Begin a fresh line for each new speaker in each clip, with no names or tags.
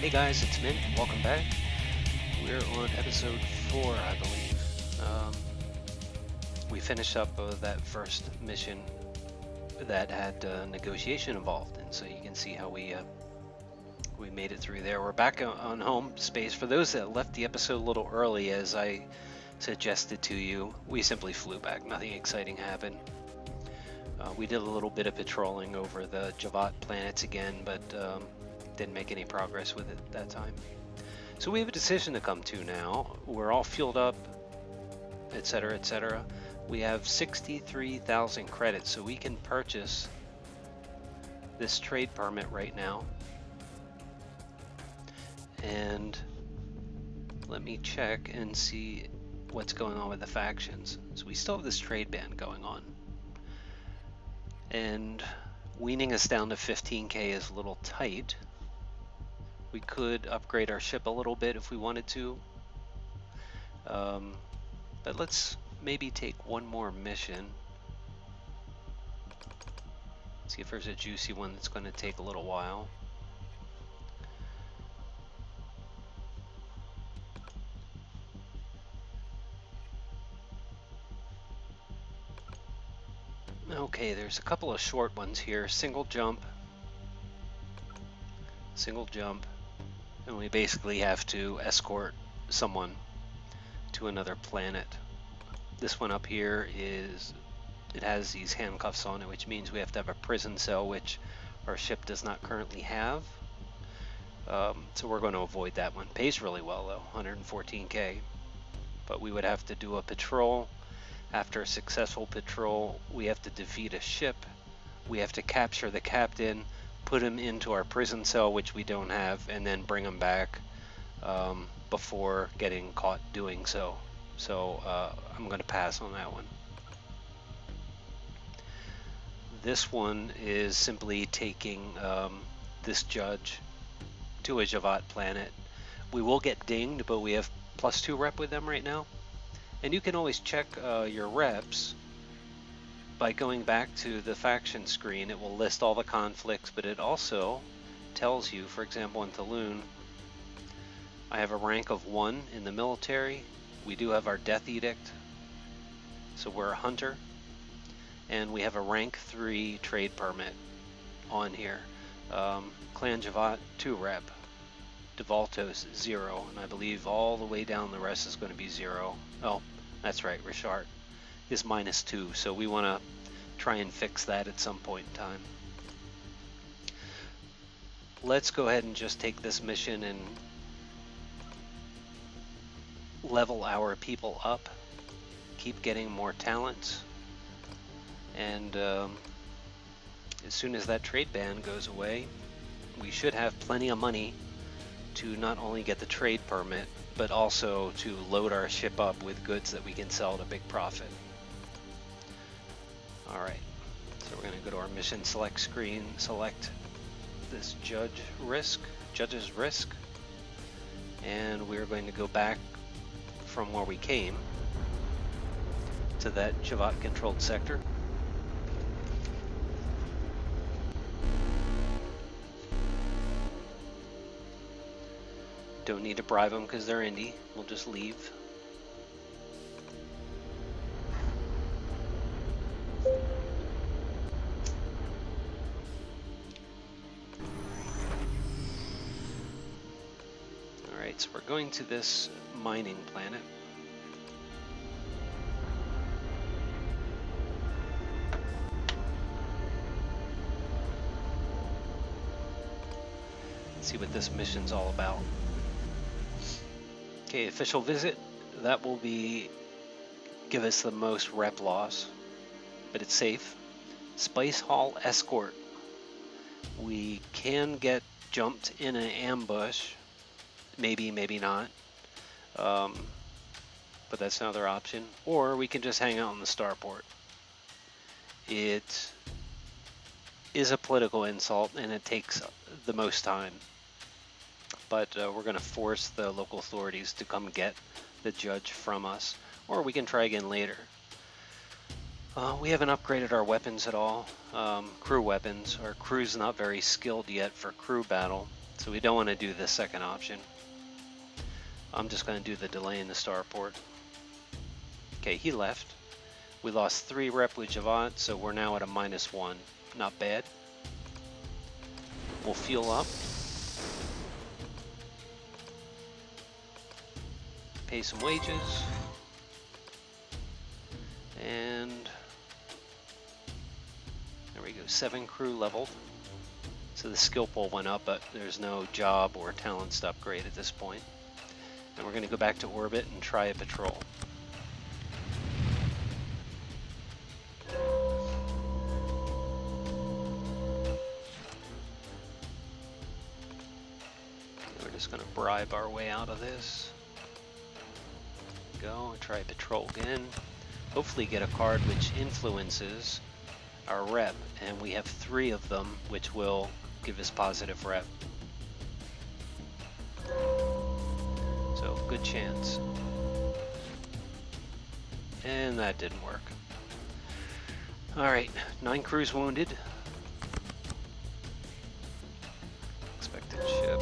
Hey guys, it's Mint. Welcome back. We're on episode 4, I believe. We finished up that first mission that had negotiation involved, and so you can see how we made it through there. We're back on home space. For those that left the episode a little early, as I suggested to you, we simply flew back. Nothing exciting happened. We did a little bit of patrolling over the Javat planets again, but didn't make any progress with it that time. So we have a decision to come to now. We're all fueled up, etc., etc. We have 63,000 credits, so we can purchase this trade permit right now. And let me check and see what's going on with the factions. So we still have this trade ban going on. And weaning us down to 15k is a little tight. We could upgrade our ship a little bit if we wanted to. But let's maybe take one more mission. See if there's a juicy one that's going to take a little while. Okay, there's a couple of short ones here. Single jump, and we basically have to escort someone to another planet. This one up here it has these handcuffs on it, which means we have to have a prison cell, which our ship does not currently have. So we're going to avoid that one. Pays really well though, 114k. But we would have to do a patrol. After a successful patrol, we have to defeat a ship. We have to capture the captain, put him into our prison cell, which we don't have, and then bring him back before getting caught doing so. So I'm going to pass on that one. This one is simply taking this judge to a Javat planet. We will get dinged, but we have +2 rep with them right now. And you can always check your reps by going back to the faction screen. It will list all the conflicts, but it also tells you, for example, in Talon, I have a rank of 1 in the military. We do have our death edict, so we're a hunter. And we have a rank 3 trade permit on here. Clan Javat 2 rep. Devaltos 0, and I believe all the way down the rest is going to be 0. Oh, that's right, Richard is -2, so we want to try and fix that at some point in time. Let's go ahead and just take this mission and level our people up, keep getting more talents, and as soon as that trade ban goes away, we should have plenty of money to not only get the trade permit, but also to load our ship up with goods that we can sell at a big profit. Alright, so we're going to go to our mission select screen, select this judge's risk, and we're going to go back from where we came to that Javat controlled sector. Don't need to bribe them because they're indie. We'll just leave. Alright, so we're going to this mining planet. Let's see what this mission's all about. Okay, official visit. That will give us the most rep loss, but it's safe. Spice Hall escort. We can get jumped in an ambush. Maybe, maybe not. But that's another option. Or we can just hang out in the starport. It is a political insult and it takes the most time. But we're going to force the local authorities to come get the judge from us, or we can try again later. We haven't upgraded our weapons at all. Crew weapons. Our crew's not very skilled yet for crew battle. So we don't want to do the second option. I'm just going to do the delay in the starport. Okay, he left. We lost 3 rep with Javant, so we're now at a -1. Not bad. We'll fuel up. Pay some wages. And there we go, 7 crew leveled. So the skill pool went up, but there's no job or talents to upgrade at this point. And we're going to go back to orbit and try a patrol. We're just going to bribe our way out of this. Go, try patrol again. Hopefully get a card which influences our rep, and we have 3 of them which will give us positive rep. So good chance. And that didn't work. Alright, 9 crews wounded. Expected ship.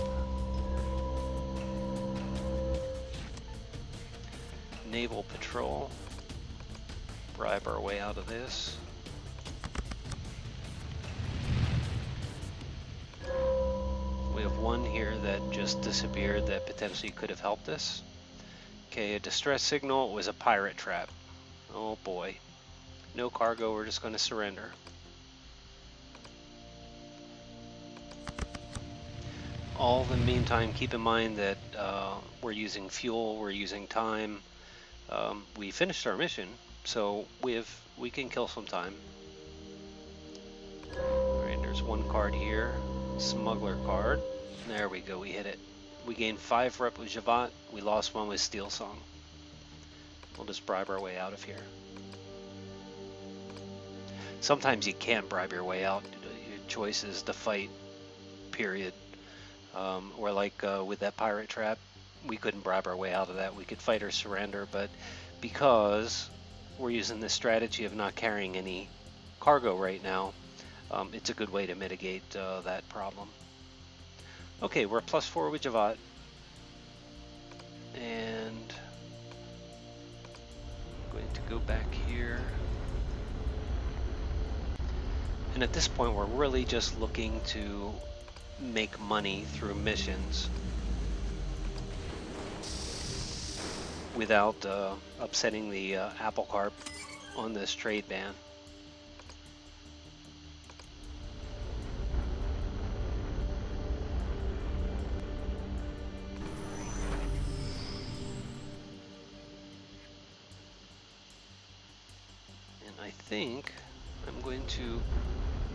Naval patrol. Bribe our way out of this. We have 1 here that just disappeared that potentially could have helped us. Okay, a distress signal was a pirate trap. Oh boy. No cargo, we're just going to surrender. All in the meantime, keep in mind that we're using fuel, we're using time. We finished our mission, so we can kill some time. Alright, there's 1 card here. Smuggler card. There we go, we hit it. We gained 5 rep with Javant, we lost 1 with Steel Song. We'll just bribe our way out of here. Sometimes you can't bribe your way out. Your choice is to fight, period. Or like with that pirate trap, we couldn't bribe our way out of that. We could fight or surrender, but because we're using this strategy of not carrying any cargo right now, it's a good way to mitigate that problem. Okay, we're +4 with Javant. And I'm going to go back here. And at this point, we're really just looking to make money through missions without upsetting the apple cart on this trade ban. And I think I'm going to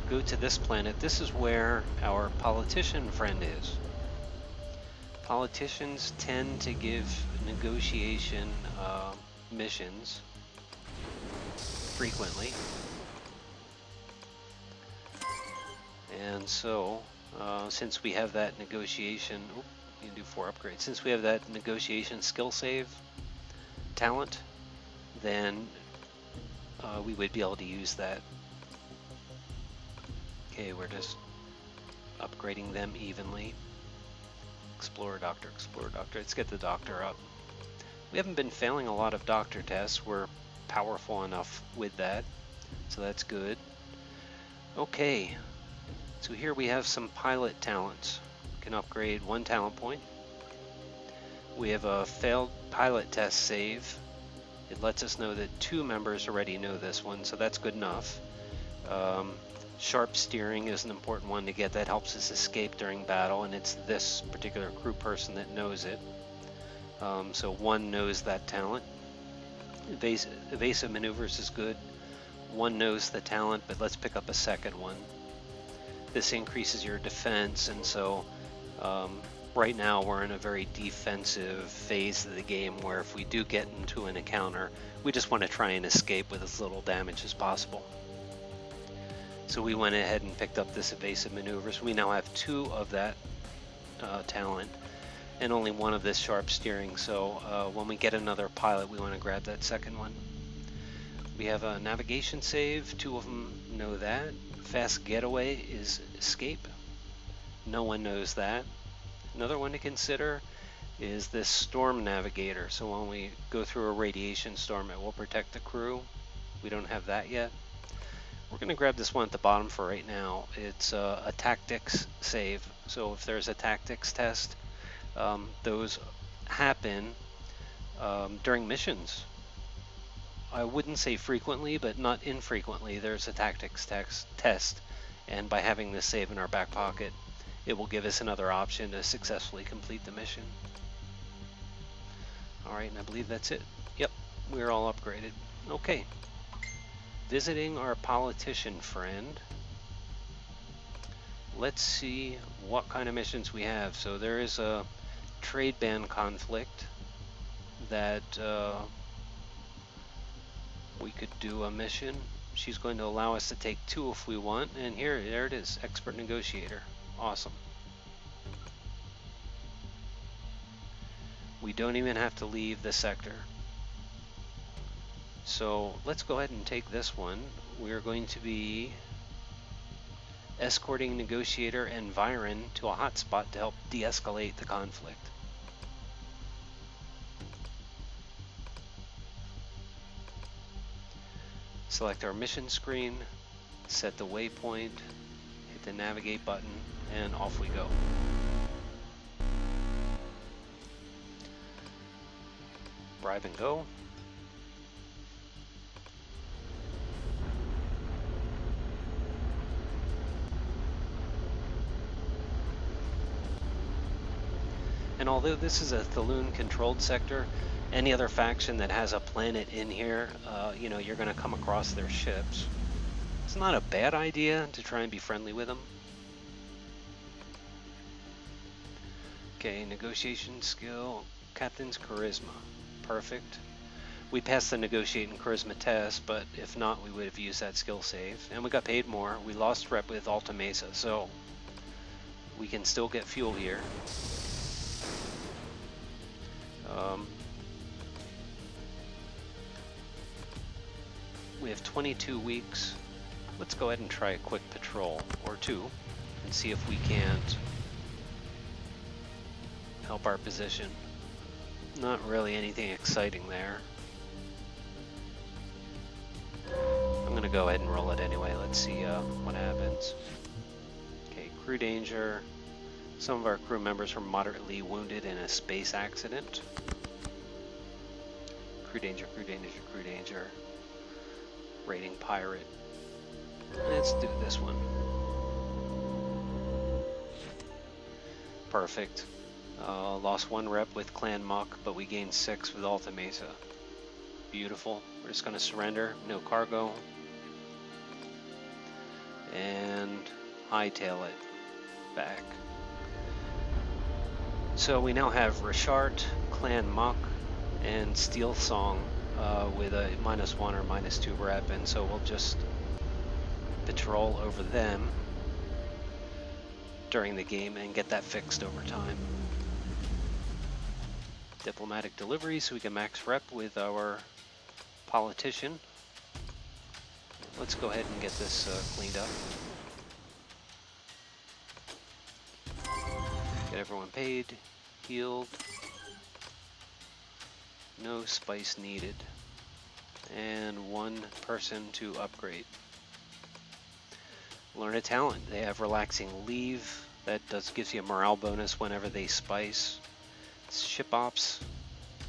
go to this planet. This is where our politician friend is. Politicians tend to give negotiation missions frequently. And so, since we have that negotiation, you can do 4 upgrades. Since we have that negotiation skill save talent, then we would be able to use that. Okay, we're just upgrading them evenly. Explorer Doctor, Explorer Doctor. Let's get the Doctor up. We haven't been failing a lot of Doctor tests. We're powerful enough with that, so that's good. Okay, so here we have some pilot talents. We can upgrade 1 talent point. We have a failed pilot test save. It lets us know that 2 members already know this one, so that's good enough. Sharp steering is an important one to get. That helps us escape during battle, and it's this particular crew person that knows it. So 1 knows that talent. Evasive maneuvers is good. 1 knows the talent, but let's pick up a second one. This increases your defense, and so right now we're in a very defensive phase of the game where if we do get into an encounter, we just want to try and escape with as little damage as possible. So we went ahead and picked up this evasive maneuvers. We now have 2 of that talent and only 1 of this sharp steering. So when we get another pilot, we want to grab that second one. We have a navigation save. 2 of them know that. Fast getaway is escape. No one knows that. Another one to consider is this storm navigator. So when we go through a radiation storm, it will protect the crew. We don't have that yet. We're going to grab this one at the bottom for right now. It's a tactics save. So if there's a tactics test, those happen during missions. I wouldn't say frequently, but not infrequently. There's a tactics test, and by having this save in our back pocket, it will give us another option to successfully complete the mission. Alright, and I believe that's it. Yep, we're all upgraded. Okay. Visiting our politician friend. Let's see what kind of missions we have. So there is a trade ban conflict that we could do a mission. She's going to allow us to take 2 if we want, and there it is, expert negotiator. Awesome. We don't even have to leave the sector. So let's go ahead and take this one. We're going to be escorting negotiator and Viren to a hotspot to help de-escalate the conflict. Select our mission screen, set the waypoint, hit the navigate button, and off we go. Bribe and go. And although this is a Thaloon controlled sector, any other faction that has a planet in here, you know, you're going to come across their ships. It's not a bad idea to try and be friendly with them. Okay, negotiation skill, captain's charisma. Perfect. We passed the negotiating charisma test, but if not, we would have used that skill save. And we got paid more. We lost rep with Alta Mesa, so we can still get fuel here. We have 22 weeks. Let's go ahead and try a quick patrol or 2 and see if we can't help our position. Not really anything exciting there. I'm gonna go ahead and roll it anyway. Let's see what happens. Okay, crew danger. Some of our crew members were moderately wounded in a space accident. Crew danger, crew danger, crew danger. Rating pirate. Let's do this one. Perfect. Lost 1 rep with Clan Muck, but we gained 6 with Alta Mesa. Beautiful. We're just going to surrender. No cargo. And hightail it back. So we now have Richard, Clan Muck, and Steel Song with a -1 or -2 rep, and so we'll just patrol over them during the game and get that fixed over time. Diplomatic delivery, so we can max rep with our politician. Let's go ahead and get this cleaned up. Get everyone paid, healed. No spice needed. And 1 person to upgrade. Learn a talent. They have relaxing leave. That gives you a morale bonus whenever they spice. Ship ops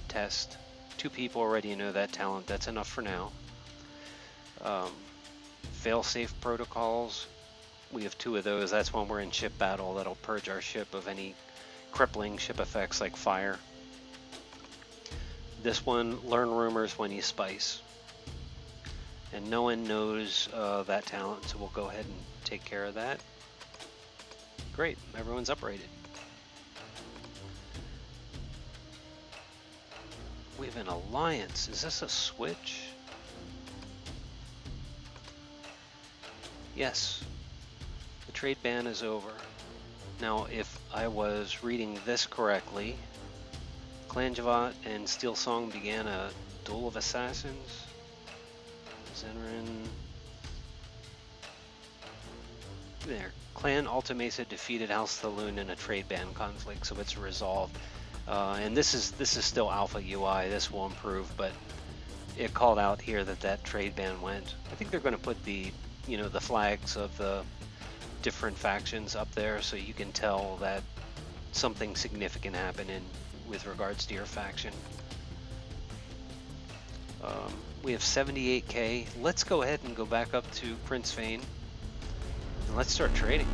test. 2 people already know that talent. That's enough for now. Fail-safe protocols. We have 2 of those. That's when we're in ship battle. That'll purge our ship of any crippling ship effects like fire. This one, learn rumors when you spice. And no one knows that talent, so we'll go ahead and take care of that. Great, everyone's uprated. We have an alliance. Is this a switch? Yes. The trade ban is over. Now, if I was reading this correctly, Clan Javat and Steel Song began a duel of assassins. Zenrin. There. Clan Alta Mesa defeated House Saloon in a trade ban conflict, so it's resolved. And this is still alpha UI. This will improve, but it called out here that trade ban went. I think they're going to put the the flags of the different factions up there, so you can tell that something significant happened with regards to your faction. We have 78k. Let's go ahead and go back up to Prince Vane and let's start trading.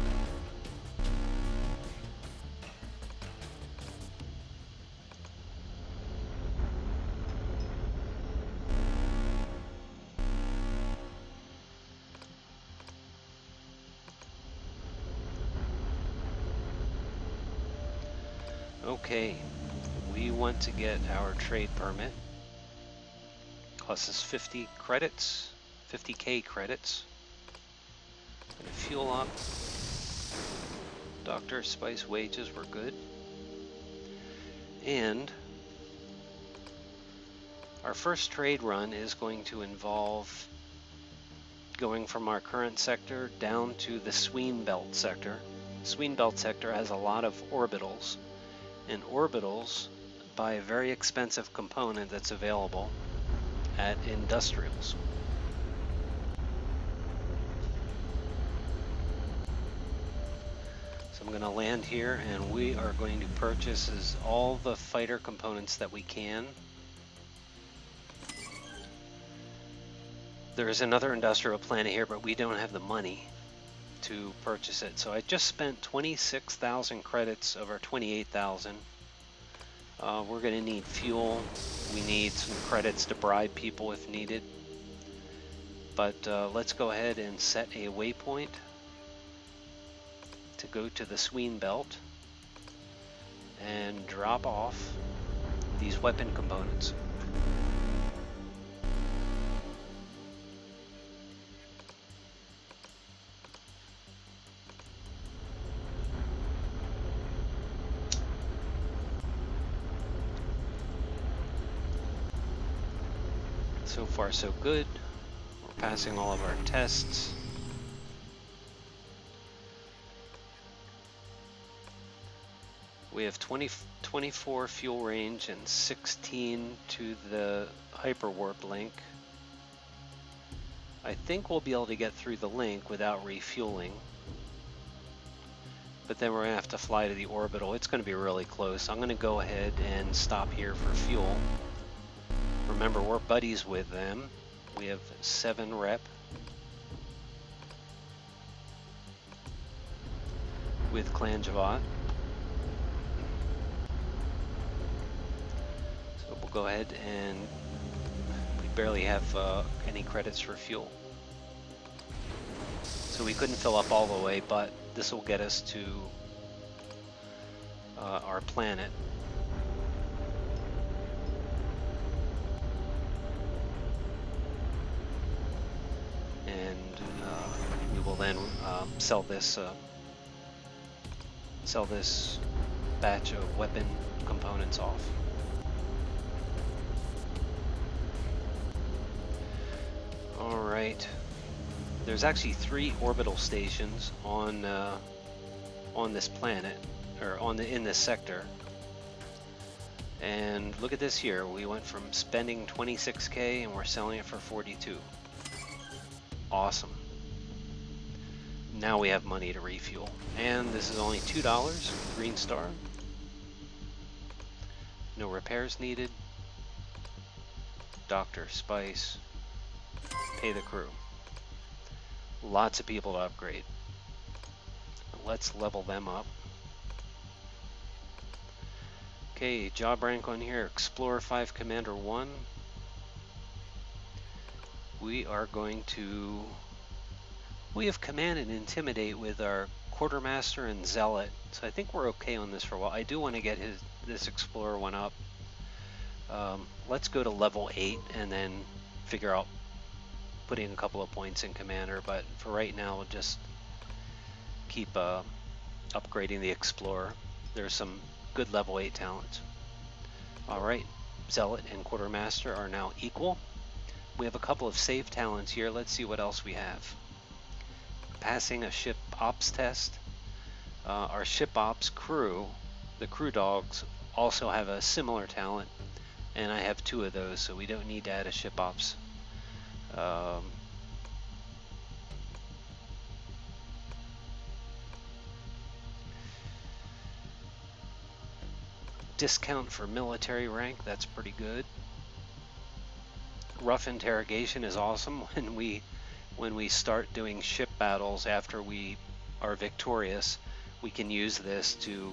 Okay, we want to get our trade permit. Costs us 50 credits, 50k credits. Gonna fuel up. Doctor Spice wages were good. And our first trade run is going to involve going from our current sector down to the Sween Belt sector. Sween Belt sector has a lot of orbitals, and orbitals buy a very expensive component that's available at industrials. So I'm going to land here, and we are going to purchase all the fighter components that we can. There is another industrial planet here, but we don't have the money to purchase it. So I just spent 26,000 credits of our 28,000. We're going to need fuel. We need some credits to bribe people if needed. But let's go ahead and set a waypoint to go to the Sween Belt and drop off these weapon components. So far so good. We're passing all of our tests. We have 24 fuel range and 16 to the hyperwarp link. I think we'll be able to get through the link without refueling. But then we're going to have to fly to the orbital. It's going to be really close. I'm going to go ahead and stop here for fuel. Remember, we're buddies with them. We have 7 rep. With Clan Javat. So we'll go ahead, and we barely have any credits for fuel. So we couldn't fill up all the way, but this will get us to our planet. We will then sell this batch of weapon components off. All right. There's actually 3 orbital stations on this planet, or in this sector. And look at this here. We went from spending 26k and we're selling it for 42. Awesome. Now we have money to refuel. And this is only $2, Green Star. No repairs needed. Dr. Spice. Pay the crew. Lots of people to upgrade. Let's level them up. Okay, job rank on here, Explorer 5 Commander 1. We are going to... We have Command and Intimidate with our Quartermaster and Zealot, so I think we're okay on this for a while. I do want to get this Explorer one up. Let's go to level 8 and then figure out putting a couple of points in Commander, but for right now we'll just keep upgrading the Explorer. There's some good level 8 talents. Alright, Zealot and Quartermaster are now equal. We have a couple of save talents here. Let's see what else we have. Passing a ship ops test. Our ship ops crew, the crew dogs, also have a similar talent, and I have 2 of those, so we don't need to add a ship ops. Discount for military rank, that's pretty good. Rough interrogation is awesome. When we start doing ship battles after we are victorious, we can use this to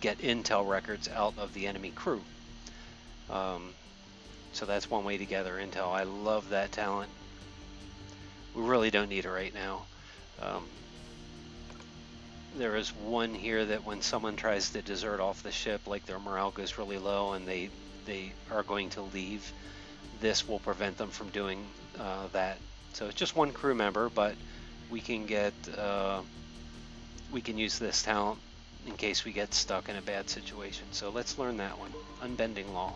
get intel records out of the enemy crew. So that's one way to gather intel. I love that talent. We really don't need it right now. There is one here that when someone tries to desert off the ship, like their morale goes really low and they are going to leave, this will prevent them from doing that. So it's just one crew member, but we can get we can use this talent in case we get stuck in a bad situation. So let's learn that one. Unbending law.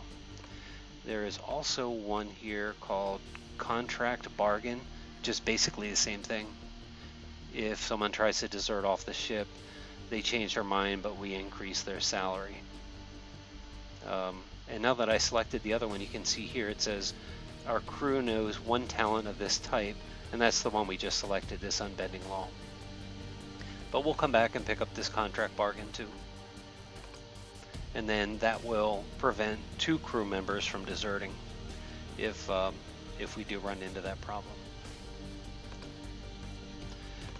There is also one here called contract bargain, just basically the same thing. If someone tries to desert off the ship, they change their mind, but we increase their salary. And now that I selected the other one, you can see here it says our crew knows 1 talent of this type, and that's the one we just selected, this unbending law. But we'll come back and pick up this contract bargain too. And then that will prevent 2 crew members from deserting if we do run into that problem.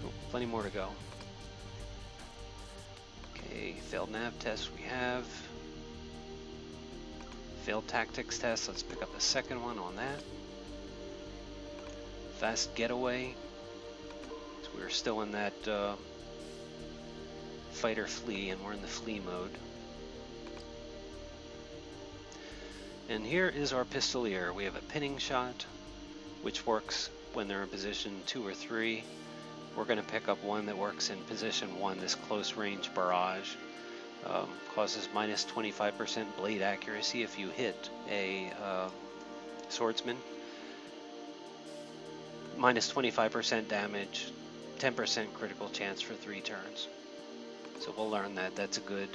Oh, plenty more to go. Okay, failed nav test we have. Failed tactics test, let's pick up the second one on that. Fast getaway. So we're still in that fight or flee, and we're in the flee mode. And here is our pistolier. We have a pinning shot, which works when they're in position 2 or 3. We're going to pick up one that works in position 1, this close range barrage. Causes minus 25% blade accuracy if you hit a swordsman. Minus 25% damage, 10% critical chance for 3 turns. So we'll learn that. That's a good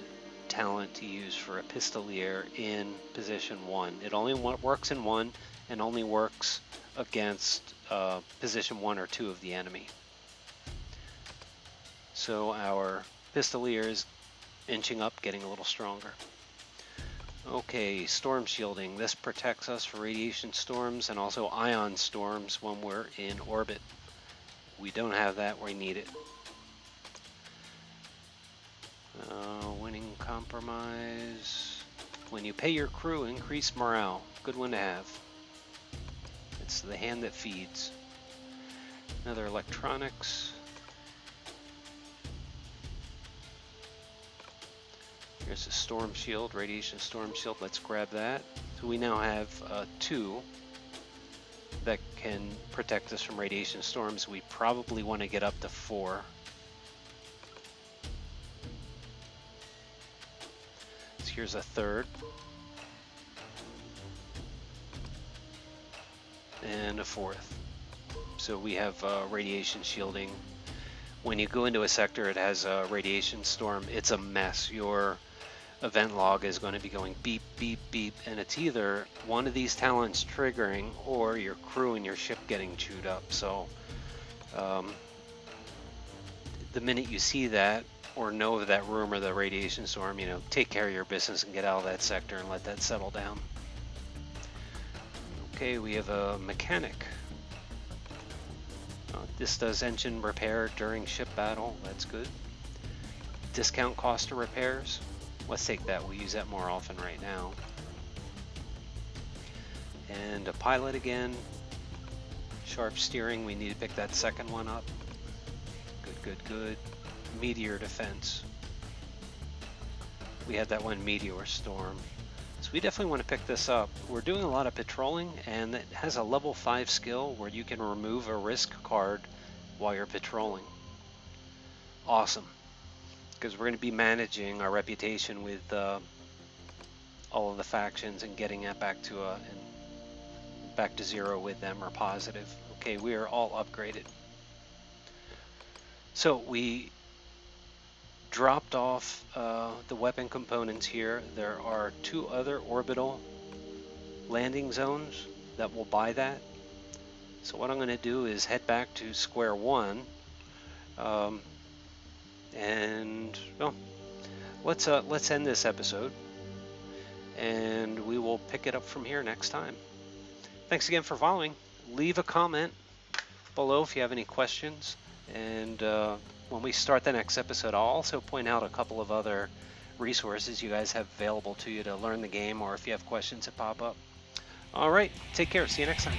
talent to use for a pistolier in position 1. It only works in 1 and only works against position 1 or 2 of the enemy. So our pistolier is inching up, getting a little stronger. Okay, storm shielding. This protects us from radiation storms and also ion storms when we're in orbit. We don't have that, we need it. Winning compromise. When you pay your crew, increase morale. Good one to have. It's the hand that feeds. Another electronics. Here's a storm shield, radiation storm shield. Let's grab that. So we now have 2 that can protect us from radiation storms. We probably want to get up to 4. So here's a 3rd. And a 4th. So we have radiation shielding. When you go into a sector, it has a radiation storm. It's a mess. Your event log is going to be going beep, beep, beep, and it's either one of these talents triggering or your crew and your ship getting chewed up. So the minute you see that or know of that rumor of the radiation storm, you know, take care of your business and get out of that sector and let that settle down. Okay, we have a mechanic. This does engine repair during ship battle. That's good. Discount cost of repairs. Let's take that. We'll use that more often right now. And a pilot again. Sharp steering. We need to pick that second one up. Good, good, good. Meteor defense. We had that one, meteor storm. So we definitely want to pick this up. We're doing a lot of patrolling, and it has a level 5 skill where you can remove a risk card while you're patrolling. Awesome. Because we're going to be managing our reputation with all of the factions and getting it back to 0 with them, or positive. Okay, we are all upgraded. So we dropped off the weapon components here. There are 2 other orbital landing zones that will buy that. So what I'm going to do is head back to square one, and well, let's end this episode, and we will pick it up from here next time. Thanks again for following. Leave a comment below if you have any questions, and when we start the next episode, I'll also point out a couple of other resources you guys have available to you to learn the game, or if you have questions that pop up. All right, take care. See you next time.